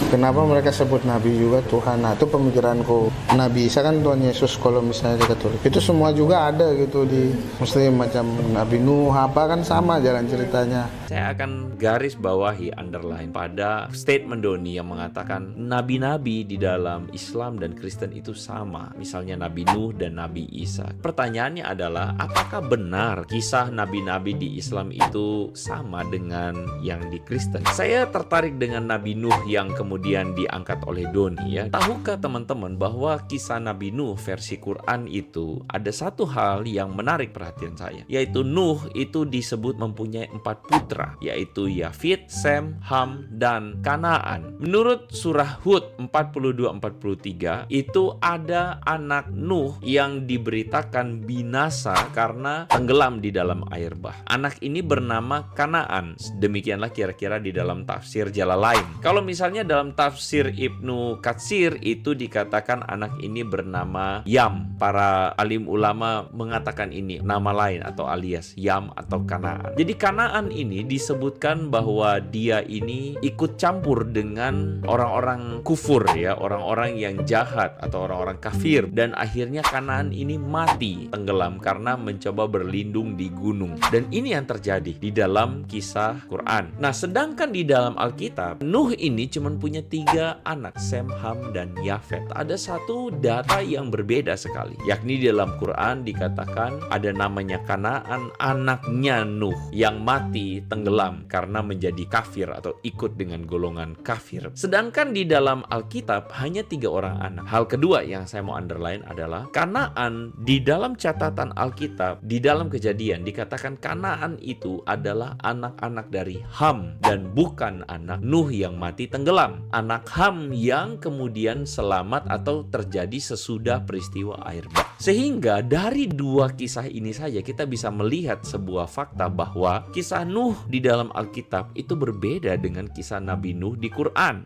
Kenapa mereka sebut Nabi juga Tuhan? Nah, itu pemikiranku. Nabi Isa kan Tuhan Yesus kalau misalnya di Katolik. Itu semua juga ada gitu di Muslim, macam Nabi Nuh apa kan sama jalan ceritanya. Saya akan garis bawahi underline pada statement Doni yang mengatakan nabi-nabi di dalam Islam dan Kristen itu sama. Misalnya Nabi Nuh dan Nabi Isa. Pertanyaannya adalah, apakah benar kisah nabi-nabi di Islam itu sama dengan yang di Kristen? Saya tertarik dengan Nabi Nuh yang kemudian diangkat oleh Doni ya. Tahukah teman-teman bahwa kisah Nabi Nuh versi Quran itu ada satu hal yang menarik perhatian saya, yaitu Nuh itu disebut mempunyai 4 putra, yaitu Yafit, Sem, Ham, dan Kanaan. Menurut surah Hud 42-43 itu ada anak Nuh yang diberitakan binasa karena tenggelam di dalam air bah. Anak ini bernama Kanaan. Demikianlah kira-kira di dalam tafsir Jalalain. Kalau misalnya dalam tafsir Ibnu Katsir itu dikatakan anak ini bernama Yam. Para alim ulama mengatakan ini nama lain atau alias Yam atau Kanaan. Jadi Kanaan ini disebutkan bahwa dia ini ikut campur dengan orang-orang kufur ya, orang-orang yang jahat atau orang-orang kafir, dan akhirnya Kanaan ini mati tenggelam karena mencoba berlindung di gunung. Dan ini yang terjadi di dalam kisah Quran. Nah, sedangkan di dalam Alkitab Nuh ini cuma punya 3 anak, Sem, Ham, dan Yafet. Ada satu data yang berbeda sekali, yakni di dalam Quran dikatakan ada namanya Kanaan, anaknya Nuh yang mati tenggelam karena menjadi kafir atau ikut dengan golongan kafir. Sedangkan di dalam Alkitab hanya 3 orang anak. Hal kedua yang saya mau underline adalah Kanaan di dalam catatan Alkitab, di dalam Kejadian dikatakan Kanaan itu adalah anak-anak dari Ham dan bukan anak Nuh yang mati tenggelam. Anak Ham yang kemudian selamat atau terjadi sesudah peristiwa air bah. Sehingga dari 2 kisah ini saja kita bisa melihat sebuah fakta bahwa kisah Nuh di dalam Alkitab itu berbeda dengan kisah Nabi Nuh di Quran.